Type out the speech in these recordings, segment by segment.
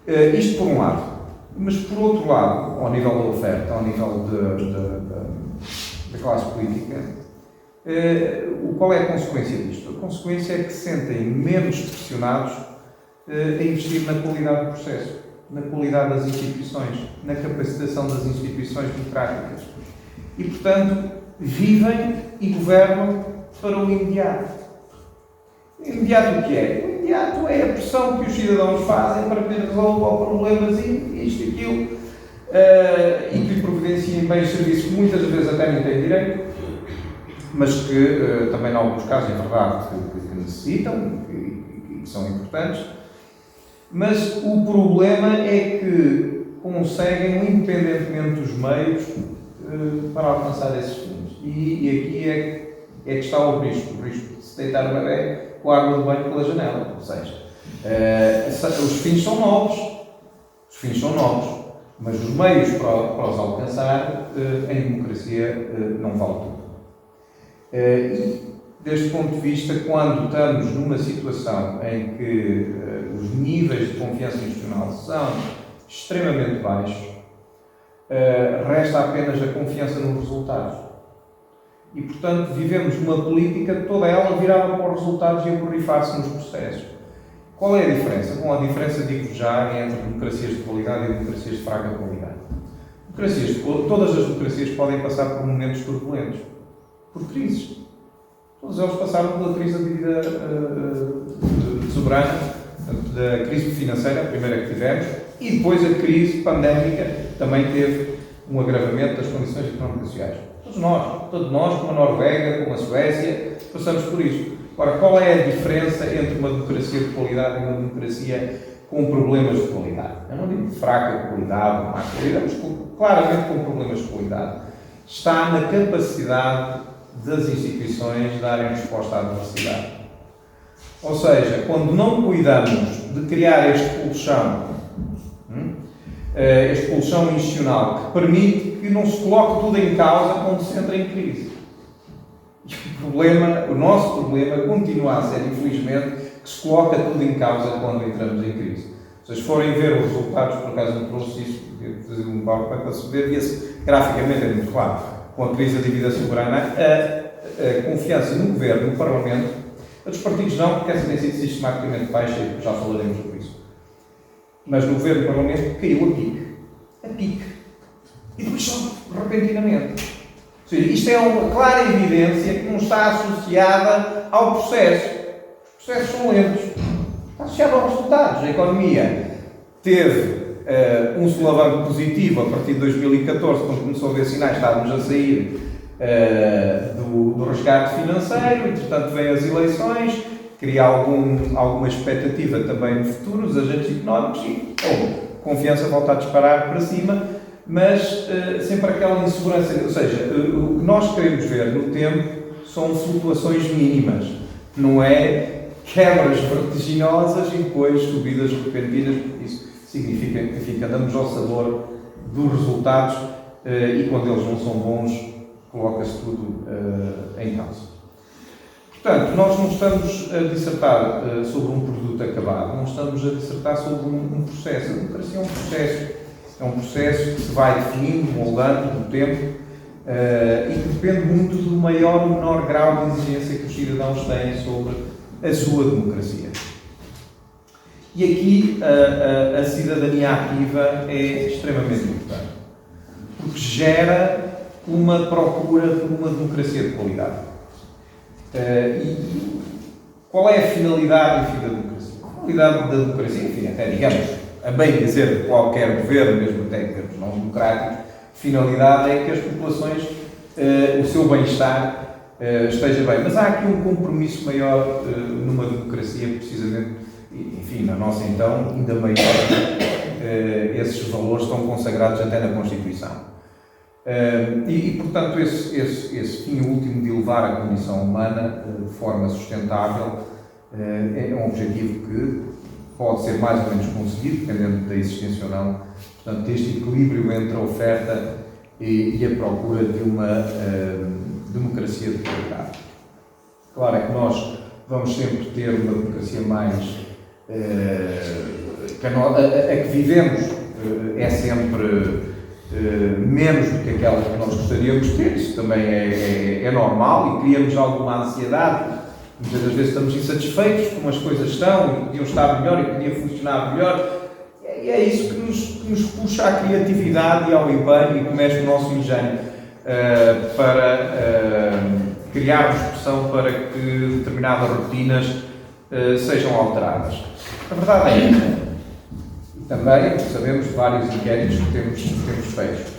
Isto por um lado. Mas por outro lado, ao nível da oferta, ao nível da classe política, qual é a consequência disto? A consequência é que se sentem menos pressionados a investir na qualidade do processo, na qualidade das instituições, na capacitação das instituições democráticas. E, portanto, vivem e governam para o imediato. O imediato o que é? O imediato é a pressão que os cidadãos fazem para que resolvam problemas isto e aquilo, e que providenciem bens e serviços que muitas vezes até nem têm direito, mas que também, em alguns casos, é verdade que necessitam e que são importantes. Mas o problema é que conseguem, independentemente dos meios, para alcançar esses fins. E aqui é que está o risco de se deitar o bebê com a água do banho pela janela. Ou seja, os fins são novos, mas os meios para os alcançar, em democracia, não vale tudo. E, deste ponto de vista, quando estamos numa situação em que os níveis de confiança institucional são extremamente baixos, resta apenas a confiança nos resultados. E, portanto, vivemos uma política toda ela virada para os resultados e a borrifar-se nos processos. Qual é a diferença? Bom, a diferença, digo já, é entre democracias de qualidade e democracias de fraca qualidade. Todas as democracias podem passar por momentos turbulentos, por crises. Todos eles passaram pela crise da dívida soberana, da crise financeira, a primeira que tivemos, e depois a crise pandémica também teve um agravamento das condições económicas e sociais. Todos nós, como a Noruega, como a Suécia, passamos por isto. Ora, qual é a diferença entre uma democracia de qualidade e uma democracia com problemas de qualidade? Eu não digo de fraca qualidade ou má qualidade, mas claramente com problemas de qualidade. Está na capacidade das instituições darem resposta à adversidade. Ou seja, quando não cuidamos de criar este colchão institucional que permite que não se coloque tudo em causa quando se entra em crise. E o nosso problema continua a ser, infelizmente, que se coloca tudo em causa quando entramos em crise. Se vocês forem ver os resultados, por acaso não trouxe isto, fazer um PowerPoint para se ver, vê-se graficamente, é muito claro, com a crise da dívida soberana, a confiança no Governo, no Parlamento, a dos partidos não, porque essa tem sido sistematicamente baixa e já falaremos sobre isso. Mas no Governo e no Parlamento caiu a pique. E depois sobe repentinamente. Ou seja, isto é uma clara evidência que não está associada ao processo. Os processos são lentos. Está associado aos resultados. A economia teve um solavanco positivo a partir de 2014, quando começou a ver sinais, estávamos a sair do resgate financeiro, entretanto vêm as eleições, cria alguma expectativa também no futuro, os agentes económicos e confiança volta a disparar para cima, mas sempre aquela insegurança, ou seja, o que nós queremos ver no tempo são flutuações mínimas, não é quebras vertiginosas e depois subidas repentinas, porque isso significa que andamos ao sabor dos resultados e quando eles não são bons, coloca-se tudo em causa. Portanto, nós não estamos a dissertar sobre um produto acabado, não estamos a dissertar sobre um processo. A democracia é um processo que se vai definindo, moldando no tempo e que depende muito do maior ou menor grau de exigência que os cidadãos têm sobre a sua democracia. E aqui a cidadania ativa é extremamente importante, porque gera uma procura por uma democracia de qualidade. E qual é a finalidade, enfim, da democracia? A finalidade da democracia, enfim, até digamos, a bem dizer de qualquer governo, mesmo até em termos não democráticos, a finalidade é que as populações, o seu bem-estar esteja bem. Mas há aqui um compromisso maior numa democracia, precisamente, enfim, na nossa então, ainda maior, esses valores estão consagrados até na Constituição. Portanto, esse fim último de elevar a condição humana de forma sustentável é um objetivo que pode ser mais ou menos conseguido, dependendo da existência ou não. Portanto, este equilíbrio entre a oferta e a procura de uma democracia de qualidade. Claro é que nós vamos sempre ter uma democracia mais a que vivemos é sempre menos do que aquela que nós gostaríamos de ter, isso também é normal, e criamos alguma ansiedade. Muitas das vezes estamos insatisfeitos como as coisas estão, e podiam estar melhor e podia funcionar melhor. E é isso que nos puxa à criatividade e ao empenho e que mexe o nosso engenho para criarmos pressão para que determinadas rotinas sejam alteradas. A verdade é que também sabemos de vários inquéritos que temos feito.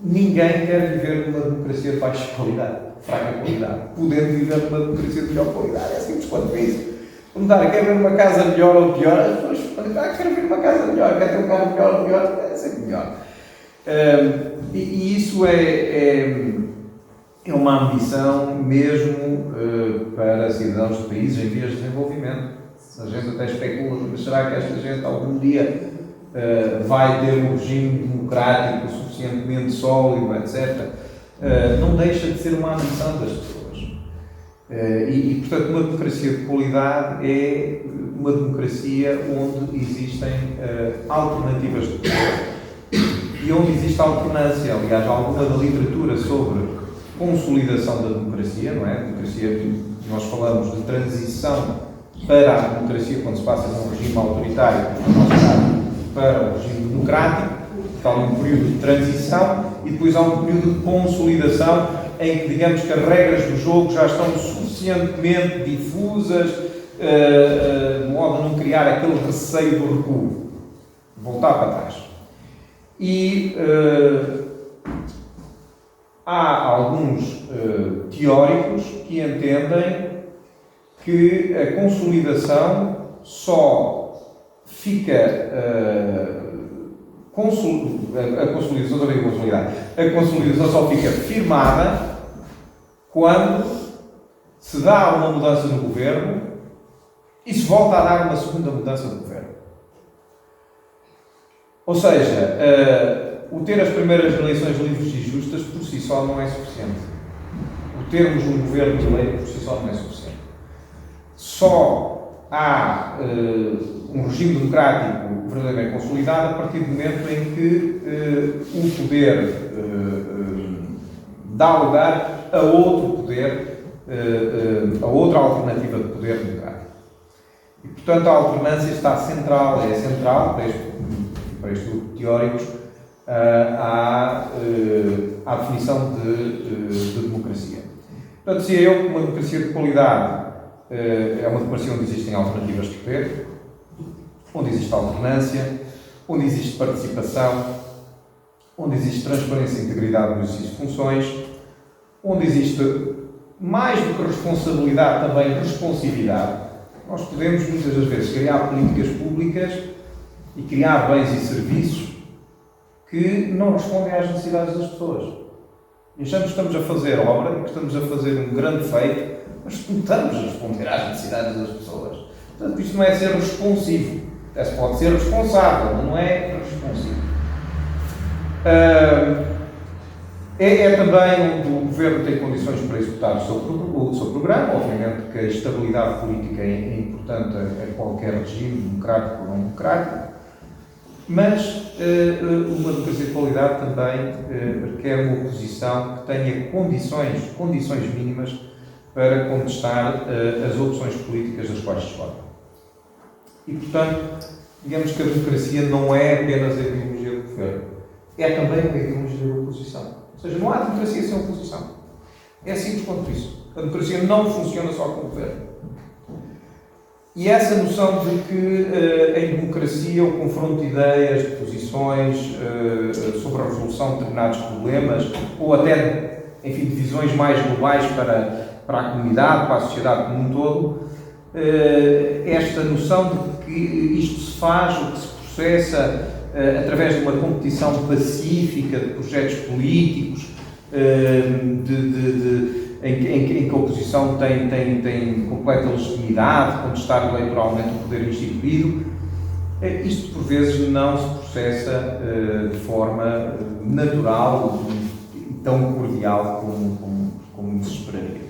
Ninguém quer viver numa democracia de baixa qualidade, fraca qualidade. Podendo viver numa democracia de melhor qualidade, é simples quanto isso. Perguntar, quer ver uma casa melhor ou pior? As pessoas perguntam, quero ver uma casa melhor, quer ter um carro melhor ou pior? É sempre melhor. E isso é uma ambição mesmo para cidadãos de países em vias de desenvolvimento. A gente até especula, mas será que esta gente algum dia vai ter um regime democrático suficientemente sólido, etc. Não deixa de ser uma ambição das pessoas. Portanto, uma democracia de qualidade é uma democracia onde existem alternativas de poder e onde existe alternância. Aliás, alguma da literatura sobre consolidação da democracia, não é? A democracia, nós falamos de transição para a democracia, quando se passa de um regime autoritário, no nosso caso, para o regime democrático, há um período de transição e depois há um período de consolidação em que, digamos que as regras do jogo já estão suficientemente difusas, de modo a não criar aquele receio do recuo, voltar para trás. E há alguns teóricos que entendem que a consolidação só fica a consolidação só fica firmada quando se dá uma mudança no governo e se volta a dar uma segunda mudança no governo. Ou seja, o ter as primeiras eleições livres e justas por si só não é suficiente. O termos um governo eleito por si só não é suficiente. Só há um regime democrático verdadeiramente consolidado a partir do momento em que o poder dá lugar a outro poder, a outra alternativa de poder democrático. E, portanto, a alternância está central, é central para este grupo de teóricos à definição de democracia. Portanto, dizia eu que uma democracia de qualidade é uma democracia onde existem alternativas de poder, onde existe alternância, onde existe participação, onde existe transparência e integridade no exercício de funções, onde existe, mais do que responsabilidade, também responsividade. Nós podemos, muitas das vezes, criar políticas públicas e criar bens e serviços que não respondem às necessidades das pessoas. E achamos que estamos a fazer obra e que estamos a fazer um grande feito, mas não estamos a responder às necessidades das pessoas. Portanto, isto não é ser responsivo. Até se pode ser responsável, mas não é responsivo. É também onde o Governo tem condições para executar o seu programa. Obviamente que a estabilidade política é importante a qualquer regime, democrático ou não democrático, mas uma democracia de qualidade também requer uma oposição que tenha condições mínimas para contestar as opções políticas das quais se escolhe. E, portanto, digamos que a democracia não é apenas a ideologia do governo, é também a ideologia da oposição. Ou seja, não há democracia sem oposição. É simples quanto isso. A democracia não funciona só com o governo. E essa noção de que em democracia o confronto de ideias, de posições sobre a resolução de determinados problemas, ou até, enfim, de visões mais globais para a comunidade, para a sociedade como um todo, esta noção de que isto se faz, o que se processa através de uma competição pacífica de projetos políticos, em que a oposição tem completa legitimidade, contestar eleitoralmente o poder instituído, isto por vezes não se processa de forma natural e tão cordial como se esperaria.